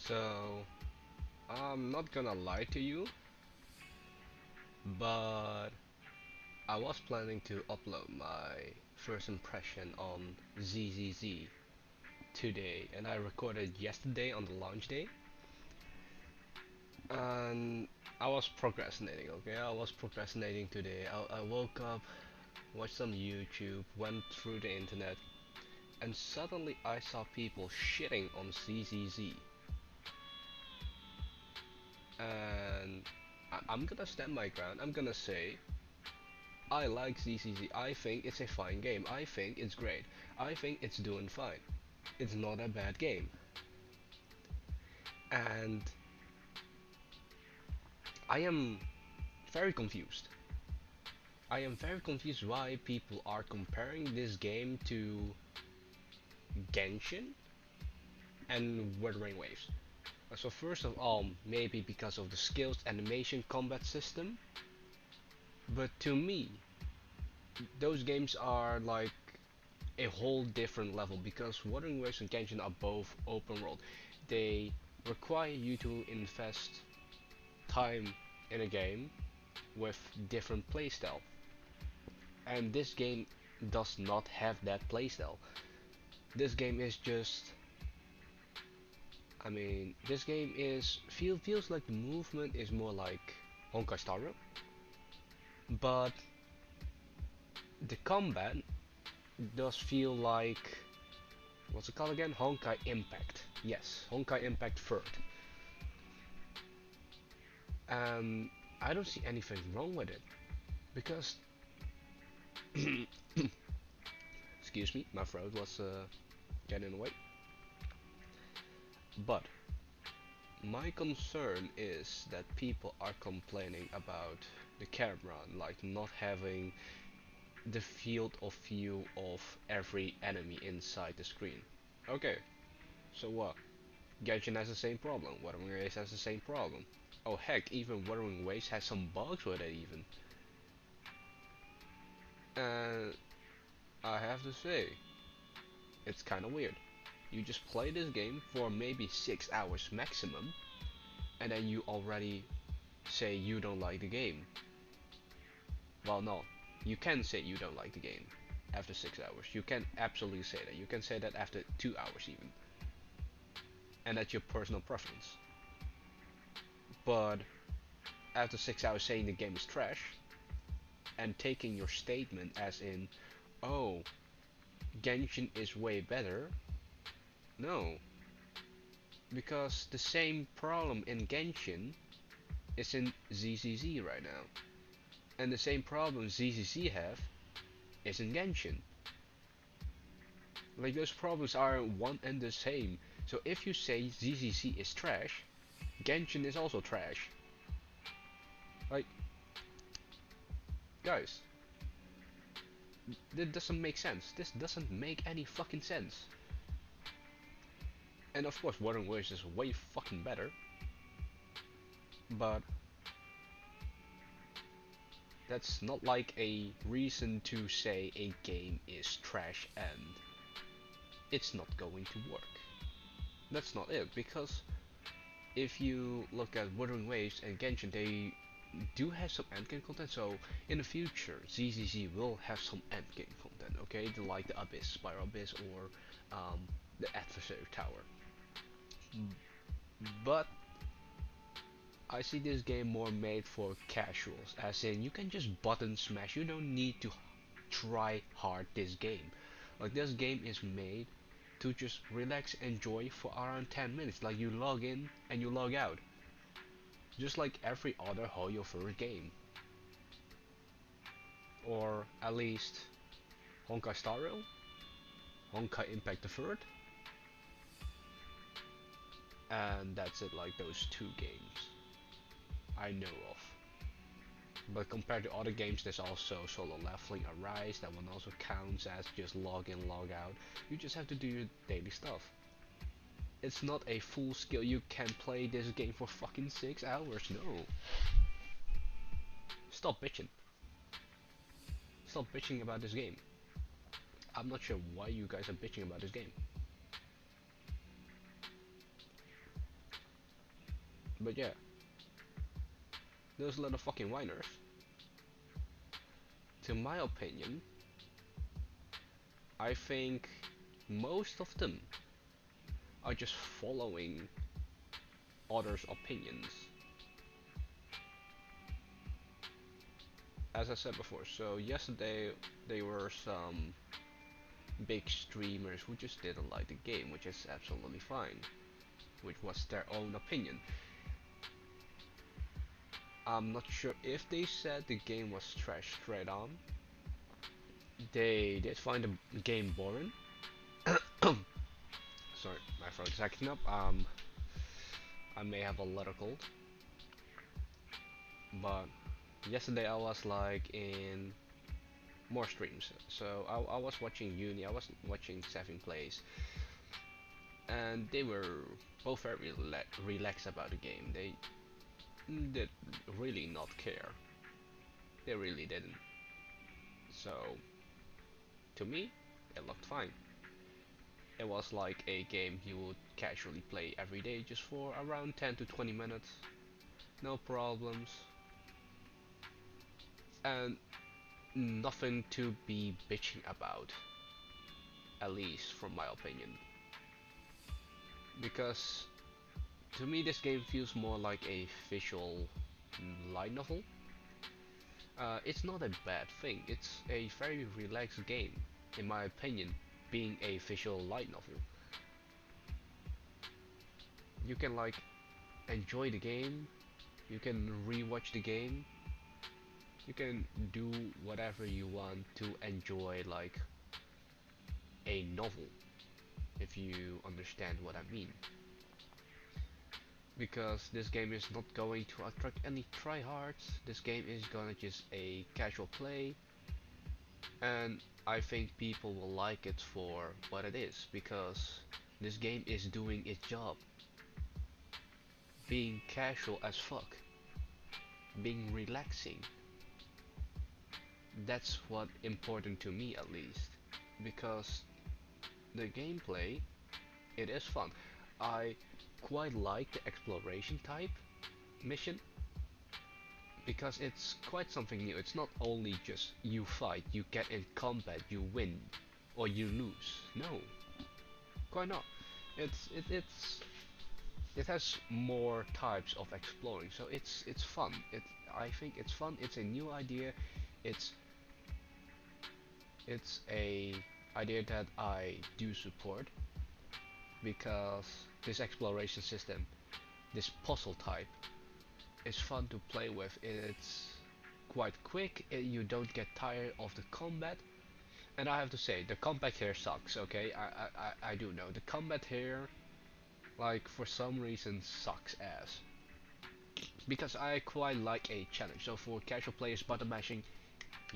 So, I'm not gonna lie to you, but I was planning to upload my first impression on ZZZ today, and I recorded yesterday on the launch day, and I was procrastinating, okay? I was procrastinating today. I woke up, watched some YouTube, went through the internet, and suddenly I saw people shitting on ZZZ. And I'm gonna stand my ground. I'm gonna say I like ZZZ. I think it's a fine game. I think it's great. I think it's doing fine. It's not a bad game. And I am very confused. I am very confused why people are comparing this game to Genshin and Wuthering Waves. So first of all, maybe because of the skills animation combat system, but to me, those games are like a whole different level because Wuthering Waves and Genshin are both open world. They require you to invest time in a game with different playstyle, and this game does not have that playstyle. This game is just, this game is feels like the movement is more like Honkai Star Rail, but the combat does feel like, what's it called again? Honkai Impact. Yes, Honkai Impact Third. Um, I don't see anything wrong with it because, excuse me, my throat was getting in the way. But my concern is that people are complaining about the camera, like not having the field of view of every enemy inside the screen. Okay, so what? Genshin has the same problem. Wuthering Waves has the same problem. Oh heck, even Wuthering Waves has some bugs with it even. And I have to say, it's kinda weird. You just play this game for maybe 6 hours maximum, and then you already say you don't like the game. Well, no, you can say you don't like the game after 6 hours. You can absolutely say that. You can say that after 2 hours even. And that's your personal preference. But after 6 hours saying the game is trash, and taking your statement as in, oh, Genshin is way better, no. Because the same problem in Genshin is in ZZZ right now. And the same problem ZZZ have is in Genshin. Like those problems are one and the same. So if you say ZZZ is trash, Genshin is also trash. Like, guys, that doesn't make sense. This doesn't make any fucking sense. And of course, Wuthering Waves is way fucking better. But that's not like a reason to say a game is trash and it's not going to work. That's not it, because if you look at Wuthering Waves and Genshin, they do have some endgame content, so in the future ZZZ will have some endgame content, okay? Like the Abyss, Spiral Abyss, or the Adversary Tower. But I see this game more made for casuals, as in you can just button smash, you don't need to try hard this game. Like this game is made to just relax, enjoy for around 10 minutes, like you log in and you log out. Just like every other Hoyo first game. Or at least Honkai Star Rail, Honkai Impact the Third, and that's it, like those two games I know of. But compared to other games, there's also solo leveling Arise that one also counts as just log in, log out. You just have to do your daily stuff. It's not a full skill. You can play this game for fucking 6 hours. No. Stop bitching. Stop bitching about this game. I'm not sure why you guys are bitching about this game. But yeah, those little fucking whiners, to my opinion, I think most of them are just following others' opinions. As I said before, so yesterday there were some big streamers who just didn't like the game, which is absolutely fine, which was their own opinion. I'm not sure if they said the game was trash straight on. They did find the game boring. Sorry, my throat is acting up. I may have a little cold, but yesterday I was like in more streams. So I was watching Uni, I was watching Seven Plays, and they were both very relaxed about the game. They did really not care. They really didn't. So to me, it looked fine. It was like a game you would casually play every day just for around 10 to 20 minutes. No problems. And nothing to be bitching about. At least from my opinion. Because to me this game feels more like a visual light novel. It's not a bad thing. It's a very relaxed game, in my opinion, being a visual light novel. You can like enjoy the game, you can rewatch the game, you can do whatever you want to enjoy like a novel, if you understand what I mean. Because this game is not going to attract any tryhards, this game is gonna just a casual play, and I think people will like it for what it is, because this game is doing its job, being casual as fuck, being relaxing. That's what important to me at least, because the gameplay, it is fun. I quite like the exploration type mission because it's quite something new. It's not only just you fight, you get in combat, you win or you lose. No, quite not. It has more types of exploring, so it's fun. I think it's fun. It's a new idea. It's it's a idea that I do support because this exploration system, this puzzle type, is fun to play with. It's quite quick. You don't get tired of the combat. And I have to say, the combat here sucks. Okay, I do know the combat here, like for some reason, sucks ass. Because I quite like a challenge. So for casual players, button mashing,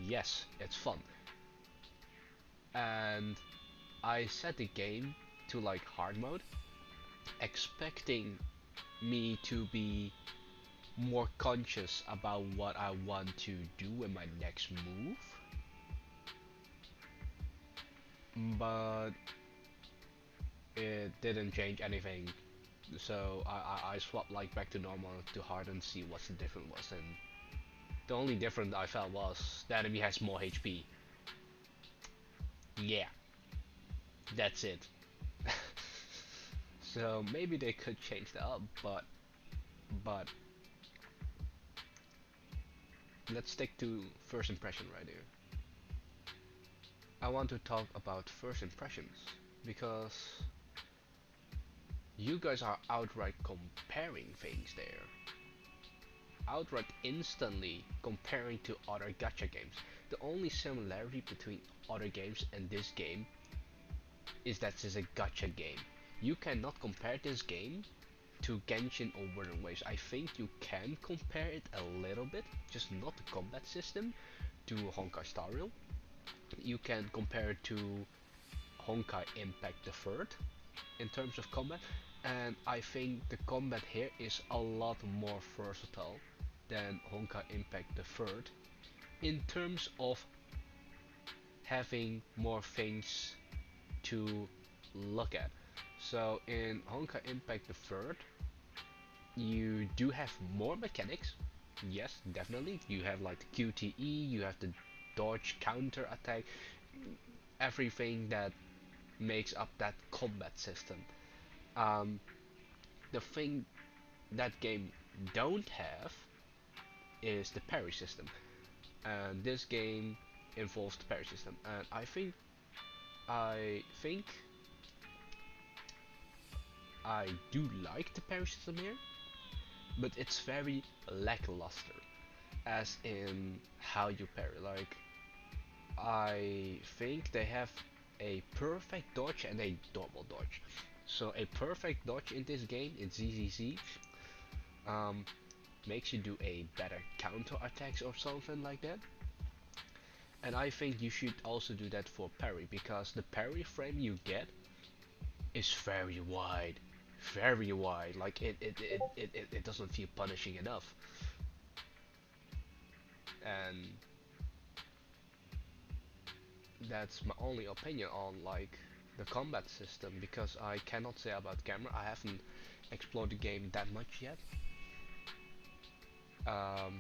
yes, it's fun. And I set the game to like hard mode, expecting me to be more conscious about what I want to do in my next move. But it didn't change anything. So I swapped like back to normal to hard and see what the difference was. And the only difference I felt was the enemy has more HP. Yeah, that's it. So maybe they could change that up, but let's stick to first impression right here. I want to talk about first impressions because you guys are outright comparing things there. Outright instantly comparing to other gacha games. The only similarity between other games and this game is that it's a gacha game. You cannot compare this game to Genshin or Wuthering Waves. I think you can compare it a little bit, just not the combat system, to Honkai Star Rail. You can compare it to Honkai Impact the Third in terms of combat, and I think the combat here is a lot more versatile than Honkai Impact the Third in terms of having more things to look at. So in Honkai Impact the Third, You do have more mechanics. Yes, definitely. You have like the QTE, you have the dodge, counter attack, everything that makes up that combat system. Um, the thing that game don't have is the parry system, and this game involves the parry system. And I think I do like the parry system here, but it's very lackluster, as in how you parry. Like, I think they have a perfect dodge and a double dodge. So a perfect dodge in this game in ZZZ um, makes you do a better counter attacks or something like that. And I think you should also do that for parry, because the parry frame you get is very wide, very wide. Like it doesn't feel punishing enough. And that's my only opinion on like the combat system, because I cannot say about camera. I haven't explored the game that much yet,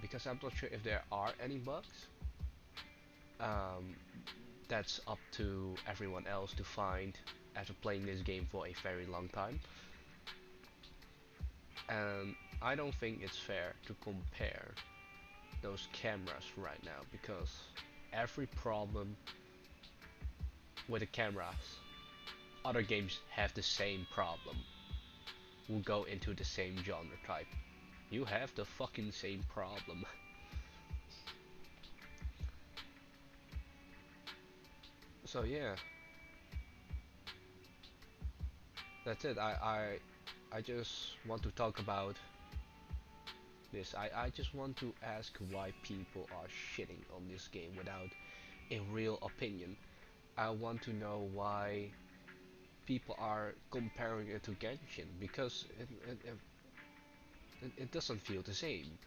because I'm not sure if there are any bugs. Um, that's up to everyone else to find after playing this game for a very long time. And I don't think it's fair to compare those cameras right now, because every problem with the cameras, other games have the same problem. Will go into the same genre type. You have the fucking same problem. So yeah, that's it. I just want to talk about this. I just want to ask why people are shitting on this game without a real opinion. I want to know why people are comparing it to Genshin, because it doesn't feel the same.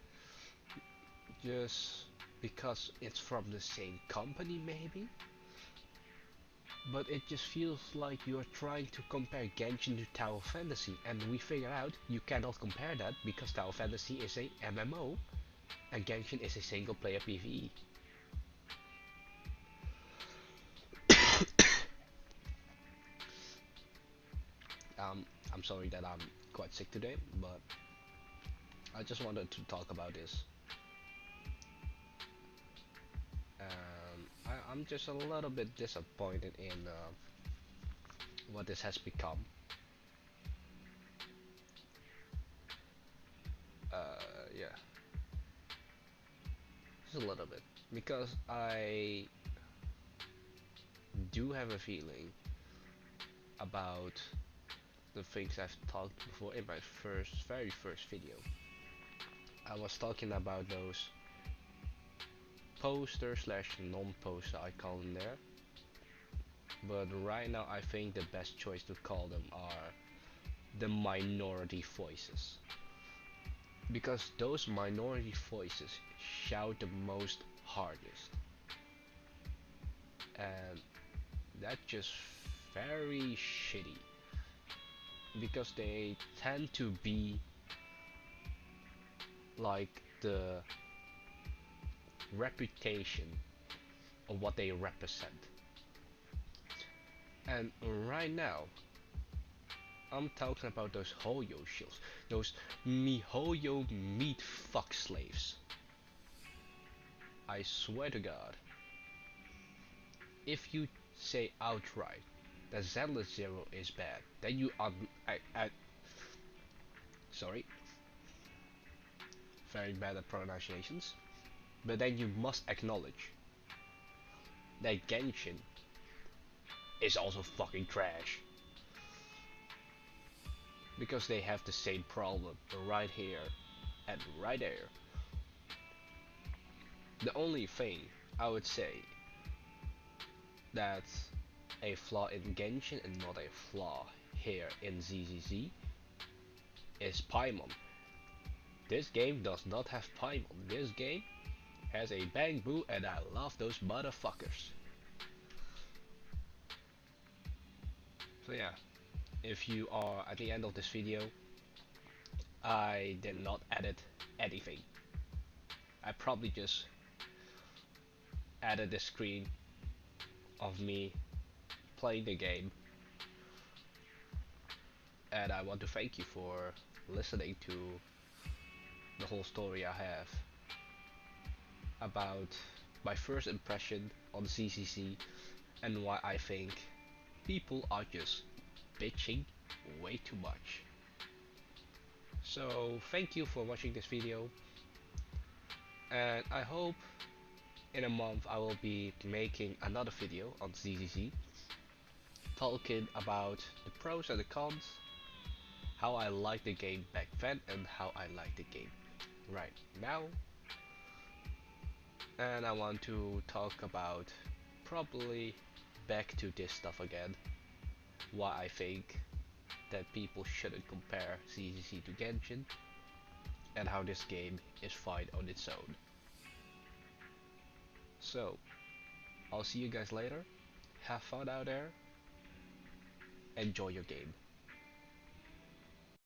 Just because it's from the same company, maybe? But it just feels like you're trying to compare Genshin to Tower Fantasy, and we figured out you cannot compare that because Tower Fantasy is a MMO and Genshin is a single player PvE. Um, I'm sorry that I'm quite sick today, but I just wanted to talk about this. I'm just a little bit disappointed in what this has become. Yeah, just a little bit, because I do have a feeling about the things I've talked before in my very first video. I was talking about those poster slash non-poster I call them there, but right now I think the best choice to call them are the minority voices, because those minority voices shout the most hardest, and that's just very shitty, because they tend to be like the reputation of what they represent. And right now, I'm talking about those Hoyo shills, those MiHoYo meat fuck slaves. I swear to God, if you say outright that Zenless Zero is bad, then you are, sorry, very bad at pronunciations, but then you must acknowledge that Genshin is also fucking trash. Because they have the same problem right here and right there. The only thing I would say that's a flaw in Genshin and not a flaw here in ZZZ is Paimon. This game does not have Paimon. This game has a Bang Boo, and I love those motherfuckers. So yeah, if you are at the end of this video I did not edit anything. I probably just added the screen of me playing the game, and I want to thank you for listening to the whole story I have about my first impression on ZZZ and why I think people are just bitching way too much. So thank you for watching this video, and I hope in a month I will be making another video on ZZZ talking about the pros and the cons, how I liked the game back then and how I like the game right now. And I want to talk about probably back to this stuff again, why I think that people shouldn't compare ZZZ to Genshin, and how this game is fine on its own. So, I'll see you guys later. Have fun out there. Enjoy your game.